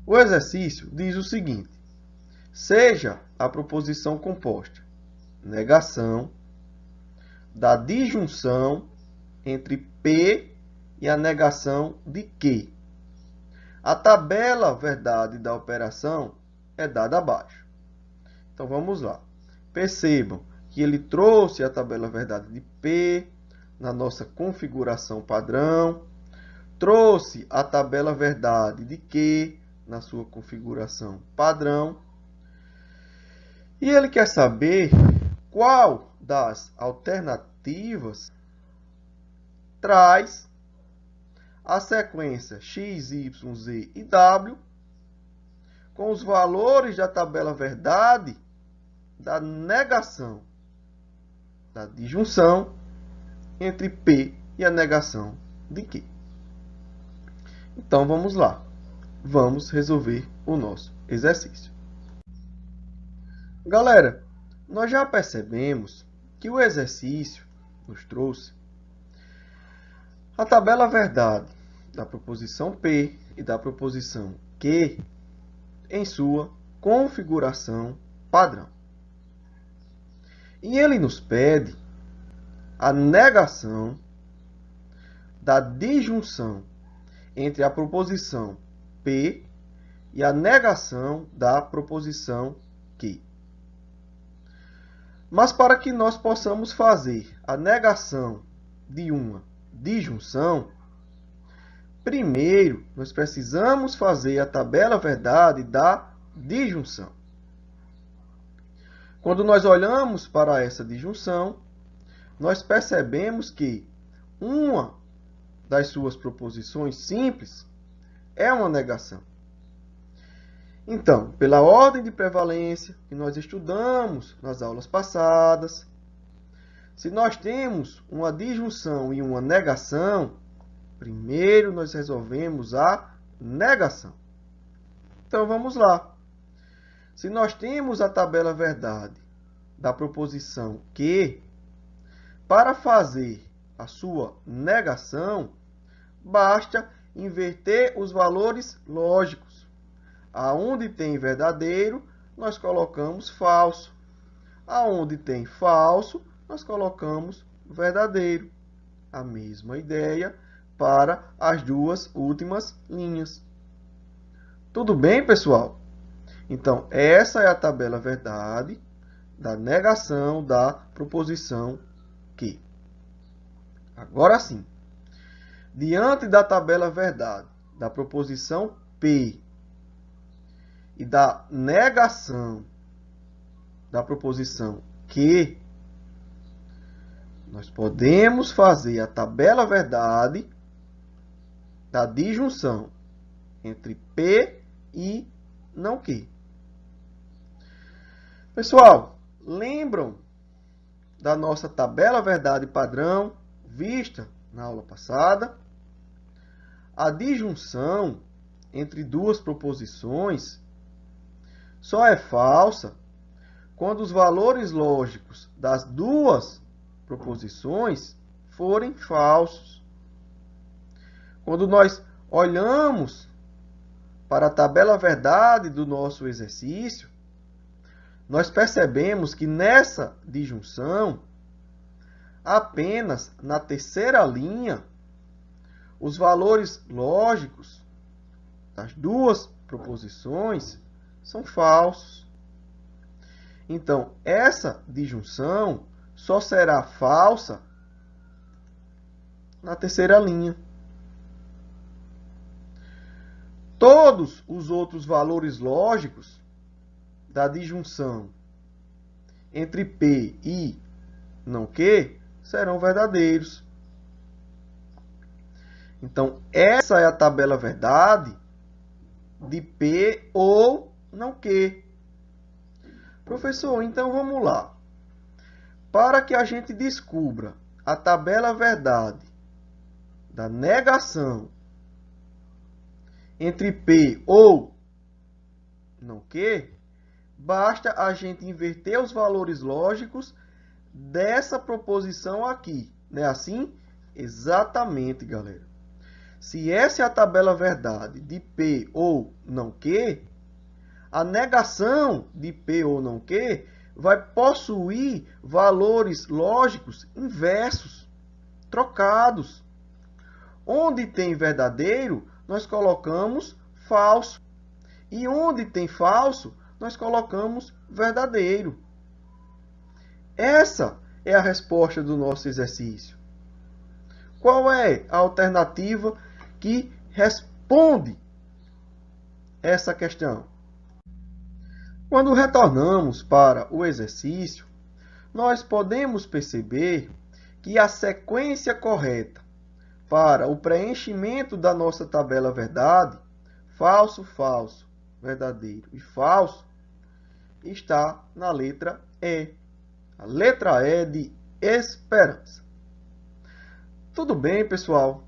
O exercício diz o seguinte: seja a proposição composta negação da disjunção entre P e a negação de Q. A tabela verdade da operação é dada abaixo. Então vamos lá. Percebam que ele trouxe a tabela verdade de P na nossa configuração padrão, trouxe a tabela verdade de Q na sua configuração padrão, e ele quer saber qual das alternativas traz a sequência x, y, z e w com os valores da tabela verdade da negação da disjunção entre P e a negação de Q. Então vamos lá. Vamos resolver o nosso exercício. Galera, nós já percebemos que o exercício nos trouxe a tabela verdade da proposição P e da proposição Q em sua configuração padrão. E ele nos pede a negação da disjunção entre a proposição P e a negação da proposição Q. Mas para que nós possamos fazer a negação de uma disjunção, primeiro nós precisamos fazer a tabela verdade da disjunção. Quando nós olhamos para essa disjunção, nós percebemos que uma das suas proposições simples é uma negação. Então, pela ordem de prevalência que nós estudamos nas aulas passadas, se nós temos uma disjunção e uma negação, primeiro nós resolvemos a negação. Então, vamos lá. Se nós temos a tabela verdade da proposição Q, para fazer a sua negação, basta inverter os valores lógicos. Aonde tem verdadeiro, nós colocamos falso. Aonde tem falso, nós colocamos verdadeiro. A mesma ideia para as duas últimas linhas. Tudo bem, pessoal? Então, essa é a tabela verdade da negação da proposição Q. Agora sim, diante da tabela verdade da proposição P e da negação da proposição Q, nós podemos fazer a tabela verdade da disjunção entre P e não Q. Pessoal, lembram da nossa tabela verdade padrão vista na aula passada? A disjunção entre duas proposições só é falsa quando os valores lógicos das duas proposições forem falsos. Quando nós olhamos para a tabela verdade do nosso exercício, nós percebemos que nessa disjunção, apenas na terceira linha, os valores lógicos das duas proposições são falsos. Então, essa disjunção só será falsa na terceira linha. Todos os outros valores lógicos da disjunção entre P e não Q serão verdadeiros. Então, essa é a tabela verdade de P ou não Q. Professor, então vamos lá. Para que a gente descubra a tabela verdade da negação entre P ou não Q, basta a gente inverter os valores lógicos dessa proposição aqui. Não é assim? Exatamente, galera. se essa é a tabela verdade de P ou não Q, a negação de P ou não Q vai possuir valores lógicos inversos, trocados. Onde tem verdadeiro, nós colocamos falso. E onde tem falso, nós colocamos verdadeiro. Essa é a resposta do nosso exercício. Qual é a alternativa que responde essa questão? Quando retornamos para o exercício, nós podemos perceber que a sequência correta para o preenchimento da nossa tabela verdade, falso, falso, verdadeiro e falso, está na letra E. A letra E de esperança. Tudo bem, pessoal?